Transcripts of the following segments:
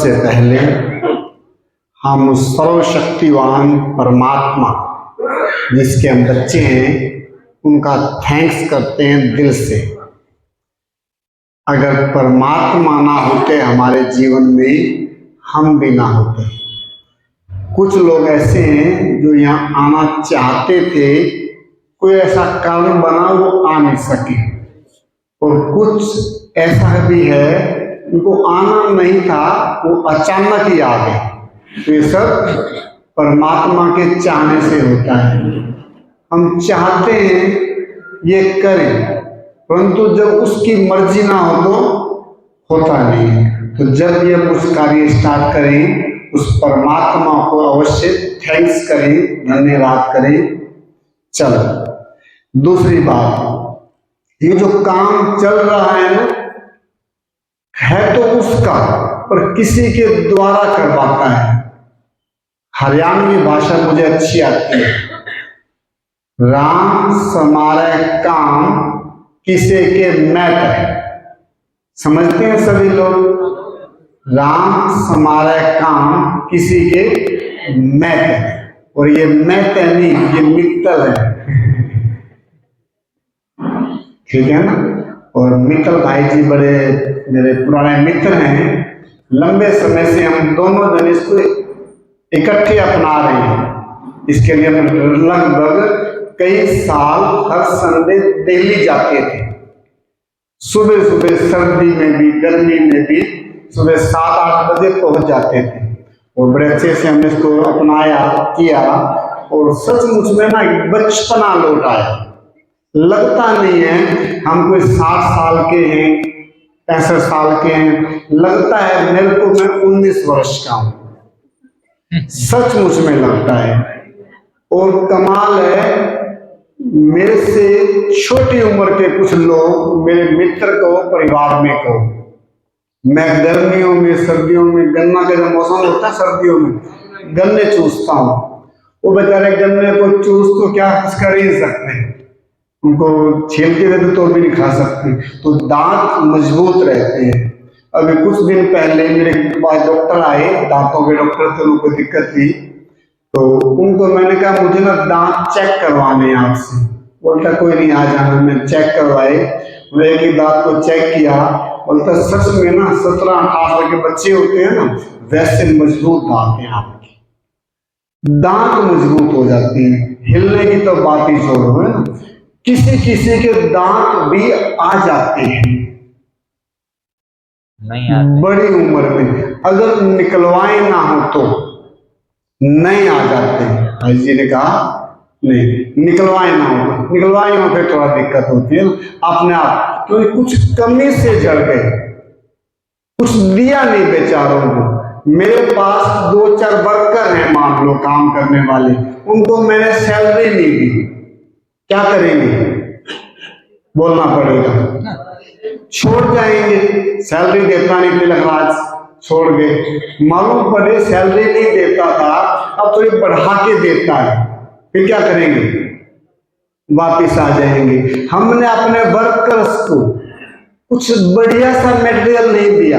सबसे पहले हम उस सर्वशक्तिवान परमात्मा जिसके हम बच्चे हैं उनका थैंक्स करते हैं दिल से। अगर परमात्मा ना होते हमारे जीवन में, हम भी ना होते। कुछ लोग ऐसे हैं जो यहाँ आना चाहते थे, कोई ऐसा कारण बना वो आ नहीं सके, और कुछ ऐसा भी है उनको आना नहीं था, वो अचानक ही आ गए। तो ये सब परमात्मा के चाहने से होता है। हम चाहते हैं ये करें, परंतु जब उसकी मर्जी ना हो तो होता नहीं है। तो जब भी हम उस कार्य स्टार्ट करें, उस परमात्मा को अवश्य थैंक्स करें, धन्यवाद करें। चलो दूसरी बात, ये जो काम चल रहा है ना, है तो उसका, पर किसी के द्वारा करवाता है। हरियाणवी भाषा मुझे अच्छी आती है। राम समारे काम किसे के मैट है, समझते हैं सभी लोग। राम समारे काम किसी के मैट है, और ये मैट नहीं, ये मित्तल है। ठीक है ना। और मित्तल भाई जी बड़े मेरे पुराने मित्र हैं, लंबे समय से हम दोनों जन इसको इकट्ठे अपना रहे हैं। इसके लिए हम लगभग कई साल हर संडे दिल्ली जाते थे, सुबह सुबह, सर्दी में भी गर्मी में भी सुबह 7-8 बजे पहुंच जाते थे, और बड़े अच्छे से हमने इसको अपनाया किया, और सचमुच में ना बचपना लौट आया। लगता नहीं है हम कोई 60 साल के हैं, 65 साल के हैं, लगता है मेरे को मैं 19 वर्ष का हूं, सचमुच में लगता है। और कमाल है, मेरे से छोटी उम्र के कुछ लोग मेरे मित्र को, परिवार में को, मैं गर्मियों में, सर्दियों में, गन्ना का जब मौसम होता है सर्दियों में, गन्ने चूसता हूँ। वो बेचारे गन्ने को चूस तो क्या कुछ कर ही सकते हैं, उनको छील के दे तो भी नहीं खा सकते, तो दांत मजबूत रहते हैं। अभी कुछ दिन पहले मेरे पास डॉक्टर आए, दांतों के डॉक्टर थे, उनको दिक्कत थी, तो उनको मैंने कहा मुझे ना दांत चेक करवाने हैं आपसे। बोलता कोई नहीं, आ जाना। मैं चेक करवाए, मैं एक ही दांत को चेक किया, बोलता सच में ना 17-18 के बच्चे होते हैं ना, वैसे मजबूत दांत हैं आपके, दांत मजबूत हो जाती हैं, हिलने की तो बात ही छोड़ो, है ना। किसी किसी के दांत भी आ जाते हैं, नहीं आते बड़ी उम्र में, अगर निकलवाए ना हो तो नहीं आ जाते। भाई जी ने कहा नहीं, निकलवाए ना हो, निकलवाए हो फिर थोड़ा दिक्कत होती है अपने आप, क्योंकि कुछ कमी से जड़ गए, कुछ दिया नहीं बेचारों को। मेरे पास 2-4 वर्कर हैं, मान लो काम करने वाले, उनको मैंने सैलरी नहीं दी, क्या करेंगे, बोलना पड़ेगा, छोड़ जाएंगे। सैलरी देता नहीं तिलक राज, छोड़ गए। मालूम पड़े सैलरी नहीं देता था, अब थोड़ी बढ़ा के देता है, फिर क्या करेंगे, वापिस आ जाएंगे। हमने अपने वर्कर्स को कुछ बढ़िया सा मटेरियल नहीं दिया,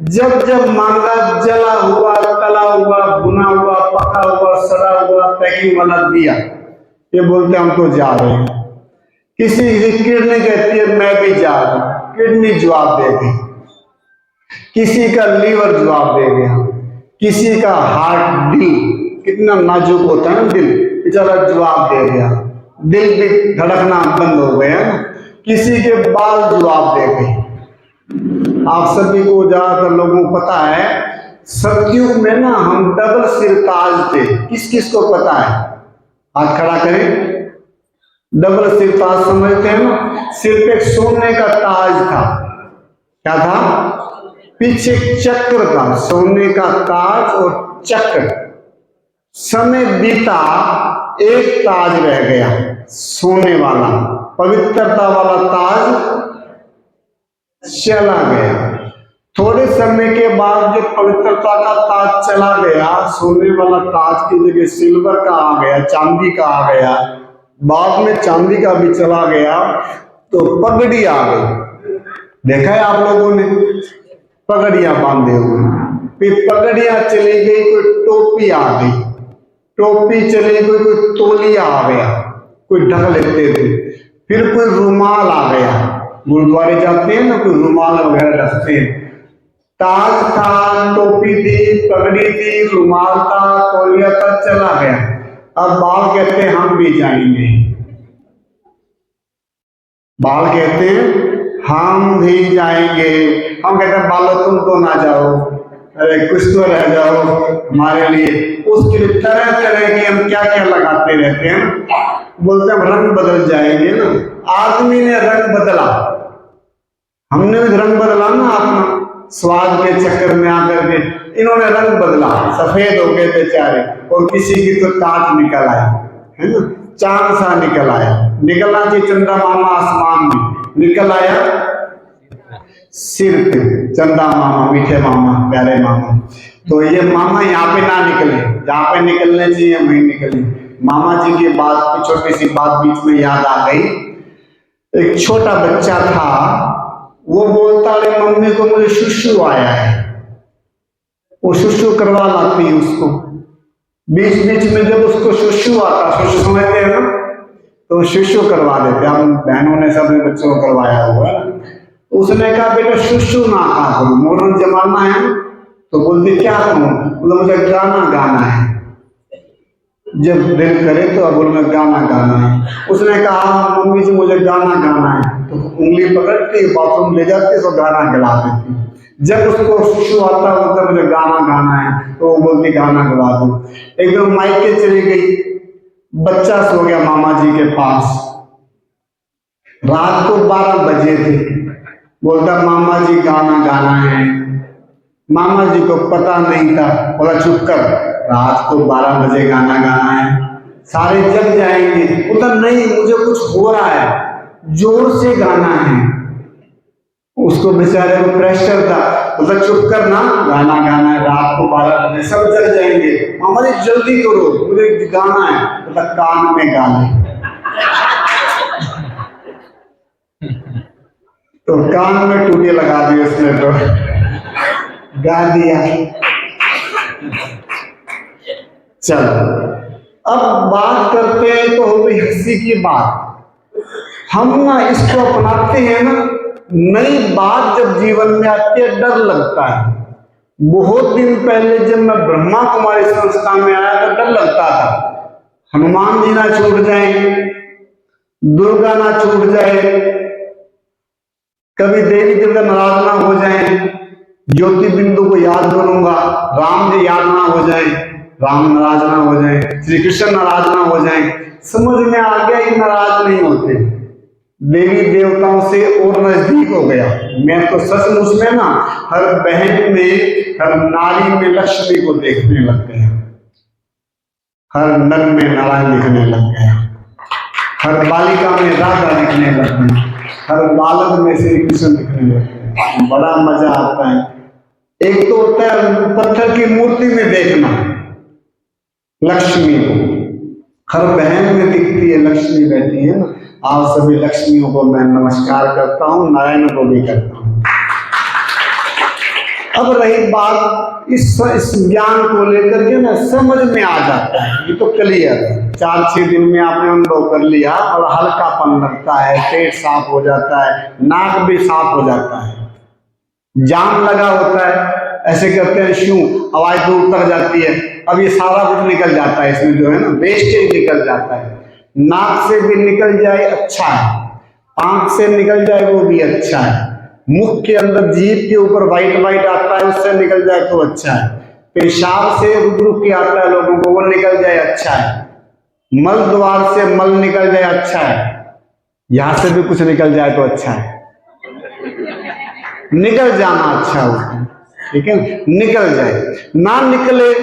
जब जब मांगा जला हुआ, तला हुआ, भुना हुआ, पका हुआ, सड़ा हुआ पैकिंग वाला दिया। ये बोलते हम तो जा रहे हैं। किसी की किडनी कहती है मैं भी जा रहा हूं, किडनी जवाब दे गई, किसी का लीवर जवाब दे गया, किसी का हार्ट, दिल कितना नाजुक होता है ना, दिल बेचारा जवाब दे गया, दिल भी धड़कना बंद हो गया ना, किसी के बाल जवाब दे गए। आप सभी को, ज्यादातर लोगों को पता है, सतयुग में ना हम डबल सिरताज थे। किस किस को पता है, हाथ खड़ा करें। डबल सिरताज समझते हैं ना, सिर पे सोने का ताज था, क्या था, पीछे चक्र था, सोने का ताज और चक्र। समय बीता, एक ताज रह गया, सोने वाला, पवित्रता वाला ताज चला गया। थोड़े समय के बाद जब पवित्रता का ताज चला गया, सोने वाला ताज की जगह सिल्वर का आ गया, चांदी का आ गया, बाद में चांदी का भी चला गया, तो पगड़ी आ गई। देखा है आप लोगों ने, पगड़ियां बांधे हुए, फिर पगड़ियां चली गई, कोई टोपी आ गई, टोपी चली गई, कोई तौलिया आ गया, कोई ढक लेते थे, फिर कोई रुमाल आ गया, गुरुद्वारे जाते हैं ना, कोई रुमाल वगैरह रखते हैं। ताज था, टोपी थी, पगड़ी थी, रुमाल था, तौलिया था, चला गया। अब बाल कहते हैं हम भी जाएंगे, बाल कहते हैं हम भी जाएंगे। हम कहते हैं बालों तुम तो ना जाओ, अरे कुछ तो रह जाओ हमारे लिए। उसके लिए तरह तरह की हम क्या क्या लगाते रहते हैं, बोलते हैं रंग बदल जाएंगे ना। आदमी ने रंग बदला, हमने भी रंग बदला ना अपना, स्वाद के चक्कर में आकर के इन्होंने रंग बदला, सफेद हो गए बेचारे, और किसी की तो टाट निकल आई, है ना, चांद सा निकल आया। निकलना चाहिए चंदा मामा आसमान में, निकल आया सिर पे चंदा मामा, मीठे मामा, प्यारे मामा। तो ये मामा यहाँ पे ना निकले, जहाँ पे निकलने चाहिए वहीं निकले। मामा जी की बात, छोटी सी बात बीच में याद आ गई। एक छोटा बच्चा था, वो बोलता है मम्मी को मुझे शुशु आया है, वो शुशु करवा लाती उसको। बीच बीच में जब उसको शुशु आता, शुशु समझते हैं ना, तो शुशु करवा देते। हम बहनों ने सबने बच्चों को करवाया हुआ है। उसने कहा बेटा शुशु ना कहा करो, मॉडर्न जमाना है। तो बोलते क्या करूं, बोला मुझे गाना गाना है, जब दिल करे तो अब मैं गाना गाना है। उसने कहा मम्मी जी मुझे गाना गाना है, तो उंगली पकड़ती बाथरूम ले जाती तो गाना गा देती। जब उसको शुशु आता होता मुझे गाना गाना है, तो वो बोलती गाना गवा दो। एकदम मायके चली गई, बच्चा सो गया मामा जी के पास, रात को 12 बजे थे। बोलता मामा जी गाना गाना है। मामा जी को पता नहीं था, बोला चुप कर, रात को 12 बजे गाना गाना है, सारे जग जाएंगे। बोलता नहीं मुझे कुछ हो रहा है, जोर से गाना है। उसको बेचारे को प्रेशर था, बोलता चुप कर ना, गाना गाना है, रात को 12 बजे सब जग जाएंगे। मामा जी जल्दी करो मुझे गाना है। बोलता कान में गा ले। तो कान में टूटी लगा दी उसने, तो गा दिया। चलो अब बात करते हैं, तो हो गई हंसी की बात। हम ना इसको अपनाते हैं ना, नई बात जब जीवन में आती है डर लगता है। बहुत दिन पहले जब मैं ब्रह्मा कुमारी संस्था में आया तो डर लगता था, हनुमान जी ना छूट जाए, दुर्गा ना छूट जाए, कभी देवी देवता नाराज ना हो जाए, ज्योति बिंदु को याद करूंगा, राम जी याद ना हो जाए, राम नाराज ना हो जाए, श्री कृष्ण नाराज ना हो जाए। समझ में आ गया ये नाराज नहीं होते, देवी देवताओं से और नजदीक हो गया। मैं तो सचमुच में ना हर बहन में, हर नारी में लक्ष्मी को देखने लग गया, हर नर में नारायण दिखने लग गया, हर बालिका में राधा दिखने लग गई, हर बालक में श्री कृष्ण दिखने लग गए। बड़ा मजा आता है। एक तो होता है पत्थर की मूर्ति में देखना लक्ष्मी को, हर बहन में दिखती है लक्ष्मी बैठी है ना। आप सभी लक्ष्मियों को मैं नमस्कार करता हूँ, नारायण को भी करता हूँ। अब रही बात इस ज्ञान को लेकर के ना, समझ में आ जाता है, ये तो क्लियर है। 4-6 दिन में आपने अनुभव कर लिया और हल्कापन लगता है, पेट साफ हो जाता है, नाक भी साफ हो जाता है, जाम लगा होता है, ऐसे करते हैं शू, आवाज तो उतर जाती है। अब ये सारा कुछ निकल जाता है, इसमें जो है ना वेस्टेज निकल जाता है। नाक से भी निकल जाए अच्छा है, आंख से निकल जाए वो भी अच्छा है, मुख के अंदर जीभ के ऊपर व्हाइट व्हाइट आता है उससे निकल जाए तो अच्छा है, पेशाब से रुक रुक के आता है लोगों को वो निकल जाए अच्छा है, मल द्वार से मल निकल जाए अच्छा है, यहां से भी कुछ निकल जाए तो अच्छा है, निकल जाना अच्छा होता है, ठीक है, निकल जाए। ना निकले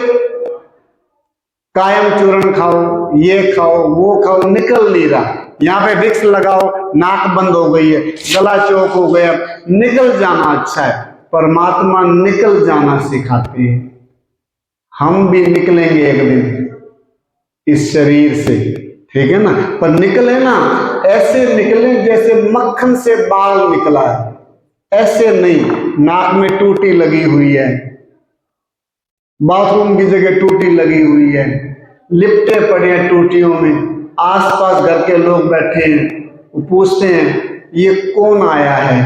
कायम चूर्ण खाओ, ये खाओ वो खाओ, निकल नहीं रहा। यहाँ पे विक्स लगाओ, नाक बंद हो गई है, गला चौक हो गया, निकल जाना अच्छा है। परमात्मा निकल जाना सिखाते हैं। हम भी निकलेंगे एक दिन इस शरीर से, ठीक है ना, पर निकले ना ऐसे निकले जैसे मक्खन से बाल निकला है, ऐसे नहीं नाक में टूटी लगी हुई है, बाथरूम की जगह टूटी लगी हुई है, लिपटे पड़े हैं टूटियों में, आसपास घर के लोग बैठे हैं, वो पूछते हैं ये कौन आया है,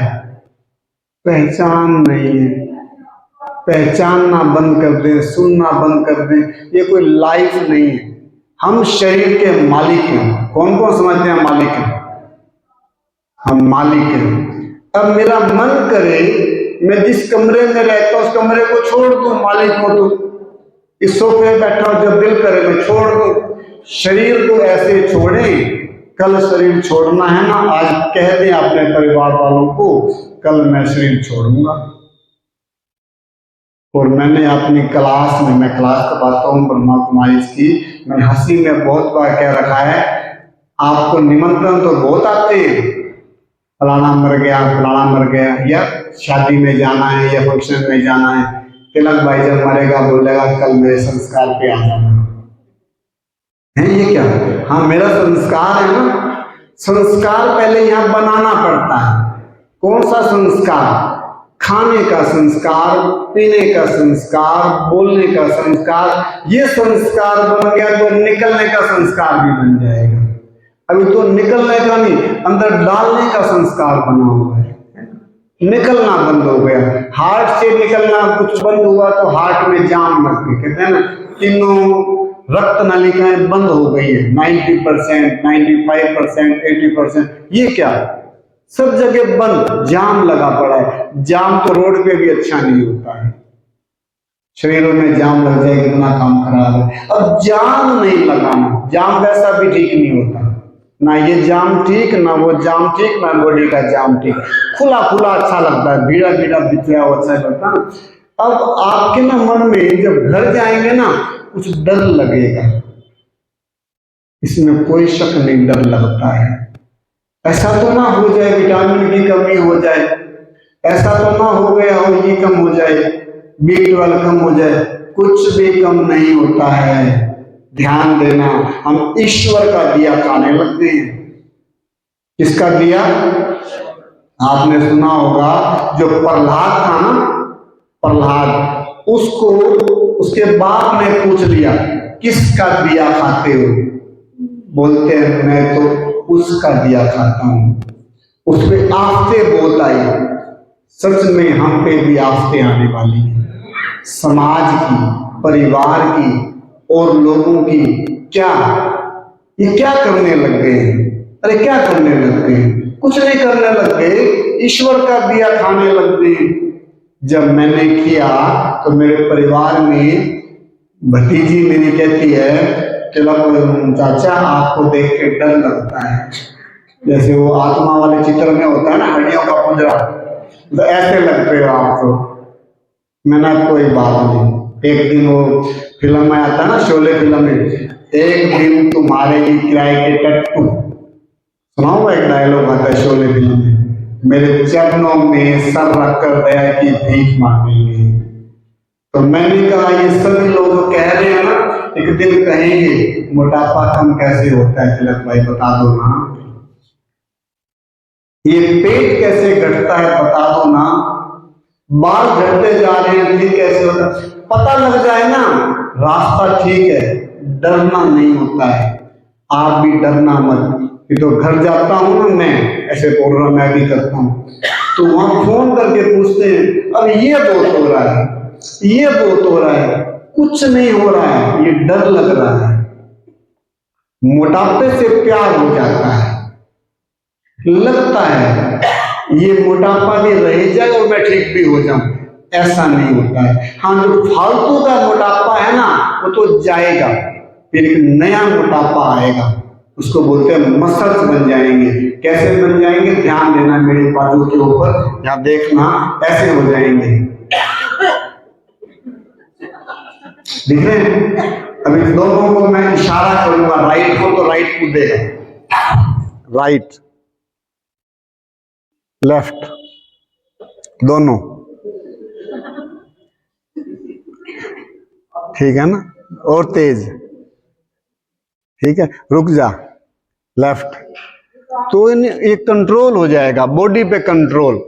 पहचान नहीं है। पहचानना बंद कर दें, सुनना बंद कर दें, ये कोई लाइफ नहीं है। हम शरीर के मालिक हैं। कौन कौन समझते हैं मालिक हैं? हम मालिक हैं। अब मेरा मन करे मैं जिस कमरे में रहता हूं उस कमरे को छोड़ दूं, मालिक हो तो इस सोफे में बैठा हूं, जब दिल करे मैं छोड़ दूं। शरीर को ऐसे छोड़ें, कल शरीर छोड़ना है ना, आज कह दें अपने परिवार वालों को कल मैं शरीर छोड़ूंगा। और मैंने अपनी क्लास में, मैं क्लास करवाता हूँ ब्रह्मा कुमारी की, मैंने हंसी में बहुत बार कह रखा है, आपको निमंत्रण तो बहुत आते हैं, फलाना मर गया, फलाना मर गया, या शादी में जाना है या फंक्शन में जाना है, तिलक भाई जब मरेगा बोलेगा कल मेरे संस्कार पे आ जाना है। ये क्या? हाँ मेरा संस्कार है ना। संस्कार पहले यहाँ बनाना पड़ता है। कौन सा संस्कार? खाने का संस्कार, पीने का संस्कार, बोलने का संस्कार। ये संस्कार बन गया तो निकलने का संस्कार भी बन जाएगा। अभी तो निकलने का नहीं, अंदर डालने का संस्कार बना हुआ है। निकलना बंद हो गया, हार्ट से निकलना कुछ बंद हुआ तो हार्ट में जाम लग गई। कहते हैं ना, तीनों रक्त नलिकाएं बंद हो गई है, 90%, 95%, 80%। ये क्या? सब जगह बंद, जाम लगा पड़ा है। जाम तो रोड पे भी अच्छा नहीं होता है। शरीरों में जाम लग जाए कितना काम खराब है। अब जाम नहीं लगाना, जाम वैसा भी ठीक नहीं होता, ना ये जाम ठीक, ना वो जाम ठीक, ना बॉडी का जाम ठीक। खुला खुला अच्छा लगता है, भीड़ा भीड़ा बिछया हुआ अच्छा लगता है। अब आपके ना मन में जब घर जाएंगे ना कुछ डर लगेगा, इसमें कोई शक नहीं, डर लगता है। ऐसा तो ना हो जाए विटामिन की कमी हो जाए, ऐसा तो ना हो गया हो ये कम हो जाए, B12 कम हो जाए। कुछ भी कम नहीं होता है। ध्यान देना, हम ईश्वर का दिया खाने लगते हैं। किसका दिया? आपने सुना होगा जो प्रहलाद था ना, प्रहलाद, उसको उसके बाप ने पूछ लिया किसका दिया खाते हो? बोलते हैं मैं तो उसका दिया खाता हूं। उस पे आफते बहुत आई। सच में हम पे भी आफते आने वाली है, समाज की, परिवार की और लोगों की। क्या ये क्या करने लग गए हैं? अरे क्या करने लग गए? कुछ नहीं करने लग गए, ईश्वर का दिया खाने लग गए। जब मैंने किया तो मेरे परिवार में भतीजी मेरी कहती है चाचा आपको देख के डर लगता है, जैसे वो आत्मा वाले चित्र में होता है ना, हड्डियों का पिंजरा, तो ऐसे लगते हो आप तो। मैंने कोई बात नहीं। एक दिन वो फिल्म में आता है ना, शोले फिल्म में, एक दिन तुम्हारे ही किराए के टट्टू, सुना हुआ एक डायलॉग आता है शोले फिल्म में, मेरे चरणों में सर रखकर दया की भीख मांगेंगे। तो मैंने कहा ये सभी लोग कह रहे हैं ना, एक दिन कहेंगे मोटापा कम कैसे होता है, तिलक भाई बता दो ना। ये पेट कैसे घटता है बता दो ना। बाल झड़ते जा रहे हैं ठीक कैसे होता है पता लग जाए ना। रास्ता ठीक है, डरना नहीं होता है। आप भी डरना मत। ये तो घर जाता हूं ना मैं, ऐसे प्रोग्राम मैं भी करता हूँ, तो वहां फोन करके पूछते हैं अब ये बहुत हो रहा है, ये बहुत हो रहा है। कुछ नहीं हो रहा है, ये डर लग रहा है। मोटापे से प्यार हो जाता है, लगता है ये मोटापा भी रह जाए और मैं ठीक भी हो जाऊं, ऐसा नहीं होता है। हाँ, जो फालतू का मोटापा है ना वो तो जाएगा, फिर एक नया मोटापा आएगा, उसको बोलते हैं मसल्स बन जाएंगे। कैसे बन जाएंगे? ध्यान देना मेरे बाजू के ऊपर, यहाँ देखना, ऐसे हो जाएंगे। दिख रहे हैं? अभी दोनों को मैं इशारा करूंगा, राइट हो तो राइट कूदेगा, राइट लेफ्ट दोनों, ठीक है ना? और तेज, ठीक है, रुक जा, लेफ्ट। तो ये कंट्रोल हो जाएगा, बॉडी पे कंट्रोल।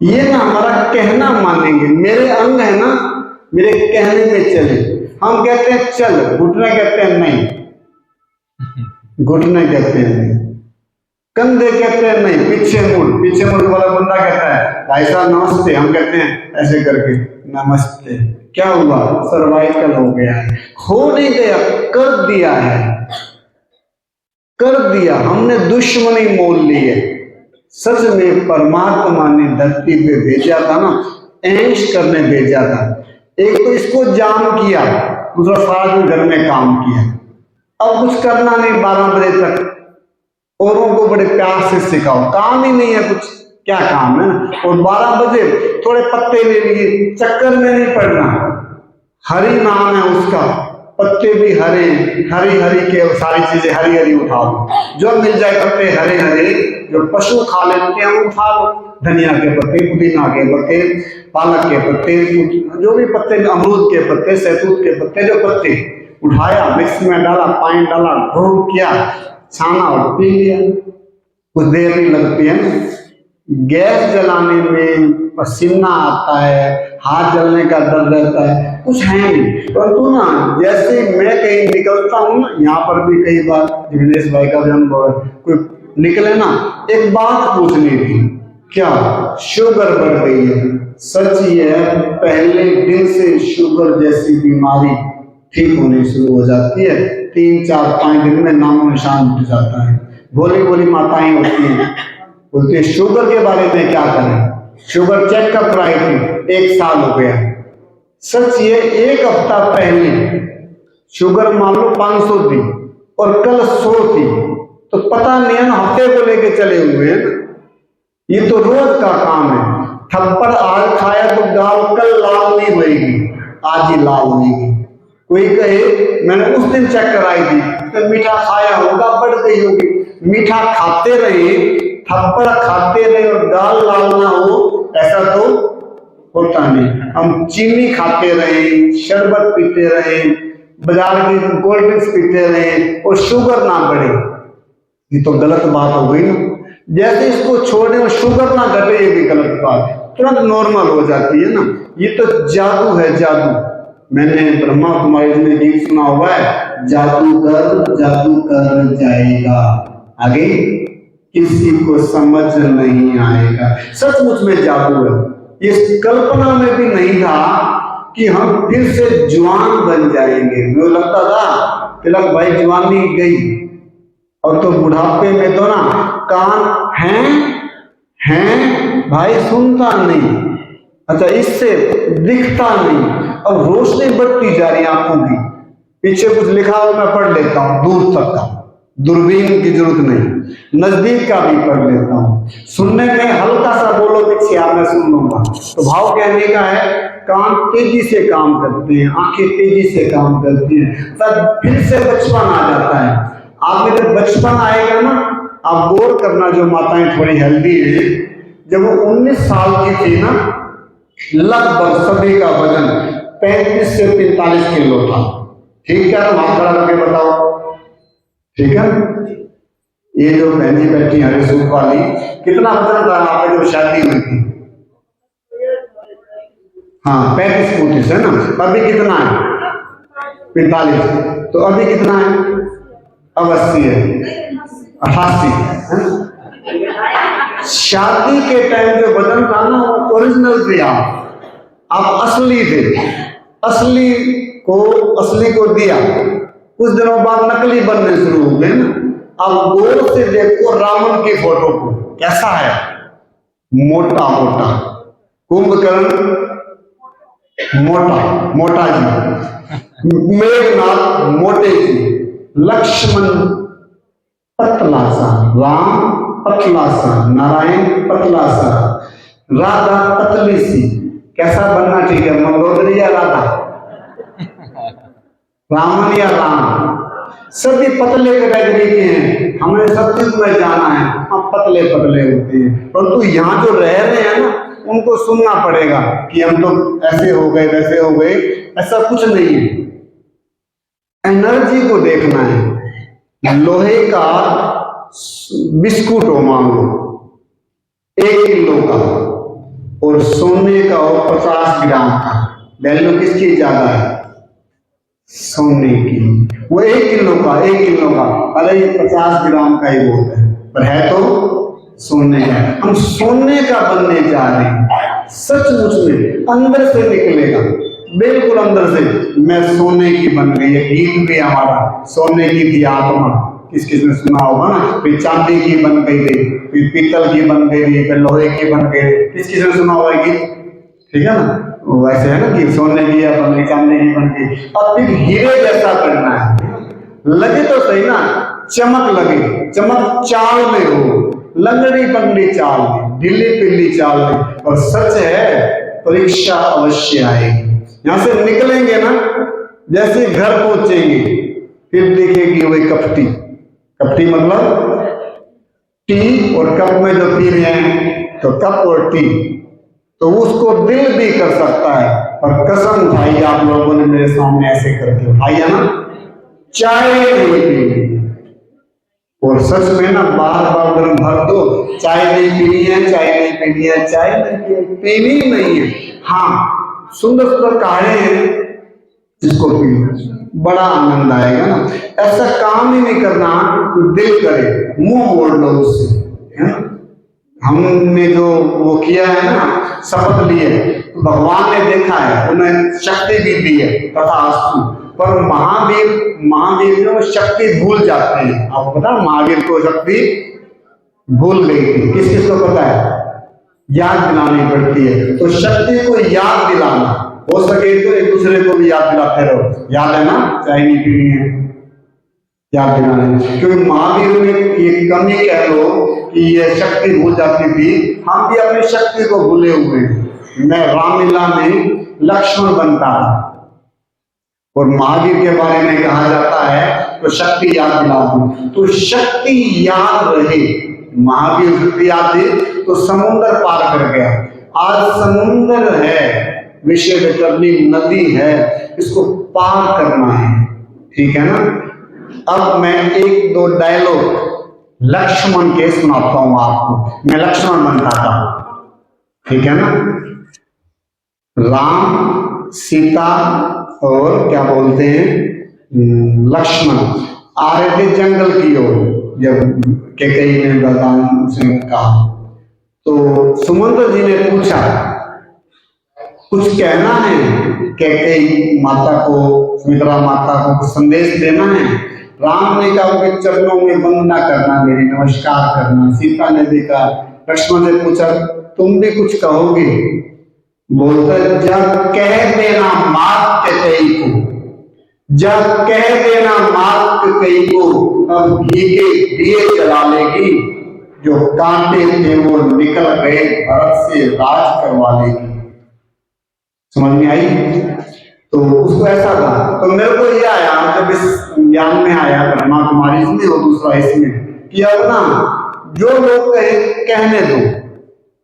ये ना हमारा कहना मानेंगे, मेरे अंग है ना, मेरे कहने में चले। हम कहते हैं चल, घुटने कहते हैं नहीं, घुटने कहते हैं नहीं, कंधे कहते हैं नहीं, पीछे मुड़ वाला बंदा कहता है भाई साहब नमस्ते, हम कहते हैं ऐसे करके नमस्ते। क्या हुआ? सर्वाइकल हो गया है। हो नहीं गया, कर दिया है, कर दिया। हमने दुश्मनी मोल ली है। सच में परमात्मा ने धरती पे भेजा था ना, ऐश करने भेजा था। एक तो इसको जाम किया, दूसरा सारा दिन घर में काम किया। अब कुछ करना नहीं, 12 बजे तक औरों को बड़े प्यार से सिखाओ, काम ही नहीं है कुछ, क्या काम है ना। और 12 बजे थोड़े पत्ते ले लिए, चक्कर में नहीं पड़ना। हरी नाम है उसका, पत्ते भी हरे, हरी हरी के सारी चीजें हरी हरी उठा लो, जो मिल जाए पत्ते हरे हरे, जो पशु खा लेते हैं वो उठा लो। धनिया के पत्ते, पुदीना के पत्ते, पालक के पत्ते, जो भी पत्ते, अमरूद के पत्ते, सहतूत के पत्ते, जो पत्ते उठाया, मिक्स में डाला, पानी डाला, घोल किया, छाना और पी लिया। कुछ देर नहीं लगती है ना। गैस जलाने में पसीना आता है, हाथ जलने का डर रहता है, कुछ है नहीं। परंतु ना जैसे मैं कहीं निकलता हूँ ना, यहाँ पर भी कई बार जिग्नेश भाई का भी अनुभव है, कोई निकले ना, एक बात पूछनी थी, क्या शुगर बढ़ गई है? सच ये है, पहले दिन से शुगर जैसी बीमारी ठीक होनी शुरू हो जाती है। 3, 4, 5 दिन में नामो निशान मिट जाता है। भोली भोली माताएं होती हैं, बोलती है शुगर के बारे में क्या करें? शुगर चेक कब कराई थी? 1 साल हो गया। सच ये, 1 हफ्ता पहले शुगर मान लो 500 थी और कल 100 थी, तो पता नहीं है ना, हफ्ते को लेके चले हुए हैं ना। ये तो रोज का काम है। थप्पड़ आज खाया तो गाल कल लाल नहीं होगी, आज ही लाल होगी। कोई कहे मैंने उस दिन चेक कराई थी तो मीठा खाया होगा, बढ़ गई होगी। मीठा खाते रहे, थप्पड़ खाते रहे और गाल लाल ना हो, ऐसा तो होता नहीं। हम चीनी खाते रहे, शरबत पीते रहे, बाजार की कोल्ड ड्रिंक्स पीते रहे और शुगर ना बढ़े, ये तो गलत बात हो गई ना। जैसे इसको छोड़े और शुगर ना घटे, ये भी गलत बात है, तुरंत नॉर्मल हो जाती है ना। ये तो जादू है, जादू। मैंने ब्रह्मा कुमारी में गीत सुना हुआ है, जादूगर जाएगा, आगे किसी को समझ नहीं आएगा। सचमुच में जादू है। इस कल्पना में भी नहीं था कि हम फिर से जवान बन जाएंगे। मुझे लगता था तिलक भाई जवानी गई, और तो बुढ़ापे में तो ना कान हैं भाई, सुनता नहीं, अच्छा इससे दिखता नहीं। अब रोशनी बढ़ती जा रही आंखों की, पीछे कुछ लिखा हो मैं पढ़ लेता हूँ, दूर तक का, दूरबीन की जरूरत नहीं, नजदीक का भी पढ़ लेता हूँ। सुनने में हल्का सा बोलो पीछे आप, मैं सुन लूंगा। तो भाव कहने का है, कान तेजी से काम करते हैं, आंखें तेजी से काम करती हैं, तब फिर से बचपन आ जाता है। आप में जब बचपन आएगा ना, आप गौर करना, जो माताएं थोड़ी हेल्दी है, जब वो 19 साल की थी ना, लगभग सभी का वजन 35 से 45 किलो था। ठीक है, हाथ खड़ा करके बताओ, ठीक है। ये जो बहन जी बैठी हरे सूट वाली, कितना वजन था आपने जब शादी हुई थी? हाँ 35-35 है ना। अभी कितना है? 45। तो अभी कितना है? अब 80 है, 88 है ना। शादी के टाइम जो वजन था ना, वो ओरिजिनल थे, आप असली थे। असली को दिया, कुछ दिनों बाद नकली बनने शुरू हो गए ना। अब गौर से देखो रावण की फोटो को, कैसा है? मोटा मोटा, कुंभकर्ण मोटा जी, मेघनाथ मोटे जी, लक्ष्मण पतला सा, राम पतला सा, नारायण पतला सा, राधा पतली सी। कैसा बनना चाहिए? मंगोदरी या राधा? रामन या राम? सभी पतले कैटेगरी के हैं, हमें सत्युग में जाना है, हम पतले पतले होते हैं। परंतु यहाँ जो रह रहे हैं ना, उनको सुनना पड़ेगा कि हम तो ऐसे हो गए वैसे हो गए, ऐसा कुछ नहीं है। एनर्जी को देखना है। लोहे का बिस्कुट हो मान लो 1 किलो का, और सोने का हो 50 ग्राम का, वैल्यू किसकी ज्यादा है? सोने की। वो 1 किलो का, अरे ये 50 ग्राम का ही बहुत है, पर है तो सोने का। हम सोने का बनने जा रहे हैं, सचमुच में अंदर से निकलेगा, बिल्कुल अंदर से। मैं सोने की बन गई है, गीत भी हमारा सोने की थी आत्मा, किस किस ने सुना होगा ना। फिर चांदी की बन गई थी, फिर पीतल की बन गई थी, फिर लोहे की बन गई, किस किस ने सुना होगा गीत, ठीक है ना। वैसे है ना कि सोने की बन गई, चांदी की बन गई। अब फिर हीरे जैसा करना है, लगे तो सही ना, चमक लगे, चमक चाल में हो, लंगड़ी पगड़ी चाल में, ढीली पिल्ली चाल में। और सच है, परीक्षा अवश्य आएगी। यहां से निकलेंगे ना, जैसे घर पहुंचेंगे फिर देखेगी वही कपटी। कपटी मतलब टी और कप में जो पी रहे हैं, तो कप और टी, तो उसको दिल भी कर सकता है। और कसम उठाई आप लोगों ने मेरे सामने ऐसे करके उठाई है ना, चाय नहीं पीनी। और सच में ना, बार बार गर्म भर दो, चाय नहीं पीनी है, चाय नहीं पीनी है, चाय नहीं पीनी नहीं है। हाँ, सुंदर सुंदर काढ़े हैं, इसको पी लो, बड़ा आनंद आएगा ना। ऐसा काम ही नहीं करना तो दिल करे, मुंह मोड़ लो उससे, है ना। हमने जो वो किया है ना, शपथ लिए, तो भगवान ने देखा है, उन्हें शक्ति भी दी है तथास्तु। पर महावीर जो शक्ति भूल जाते हैं। आपको पता है महावीर को शक्ति भूल गई थी, किस किस को पता है? याद दिलानी पड़ती है। तो शक्ति को याद दिलाना, हो सके तो एक दूसरे को भी याद दिलाते रहो, याद है ना, चाय नहीं पीनी है, याद दिलाने। क्योंकि महावीर में ये कमी कह लो कि ये शक्ति भूल जाती थी, हम भी अपनी शक्ति को भूले हुए हैं। मैं रामलीला में लक्ष्मण बनता था, और महावीर के बारे में कहा जाता है तो शक्ति याद दिला दूं, तो शक्ति याद रहे। महावीर शक्ति याद थी तो समुद्र पार कर गया। आज समुद्र है, विषय वितरणी नदी है, इसको पार करना है, ठीक है ना। अब मैं 1-2 डायलॉग लक्ष्मण के सुनाता हूं आपको। मैं लक्ष्मण बनता था, ठीक है ना। राम, सीता और क्या बोलते हैं लक्ष्मण आ रहे थे जंगल की ओर। जब कैकेयी ने वरदान से कहा, तो सुमंत्र जी ने पूछा, कुछ कहना है कैकेयी माता को, सुमित्रा माता को कुछ संदेश देना है? राम ने कहा उनके चरणों में वंदना करना, मेरी नमस्कार करना। सीता ने भी कहा। लक्ष्मण ने पूछा, तुम भी कुछ कहोगे? बोलता, जब कह देना मात कैकेयी को, जब कह देना मात कैकेयी को, अब घी के दिए जला लेगी, जो कांटे थे वो निकल गए, भरत से राज करवा लेगी। समझ में आई? तो उसको ऐसा था। तो मेरे को ये आया जब इस ज्ञान में आया, ब्रह्मा कुमारी इसमें और दूसरा इसमें, कि अब ना जो लोग कहे कहने दो,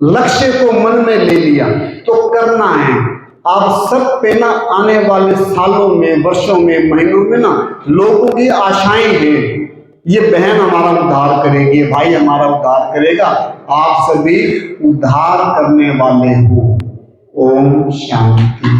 लक्ष्य को मन में ले लिया तो करना है। आप सब पे ना आने वाले सालों में, वर्षों में, महीनों में ना लोगों की आशाएं हैं, ये बहन हमारा उद्धार करेगी, भाई हमारा उद्धार करेगा। आप सभी उद्धार करने वाले हो। ओम शांति।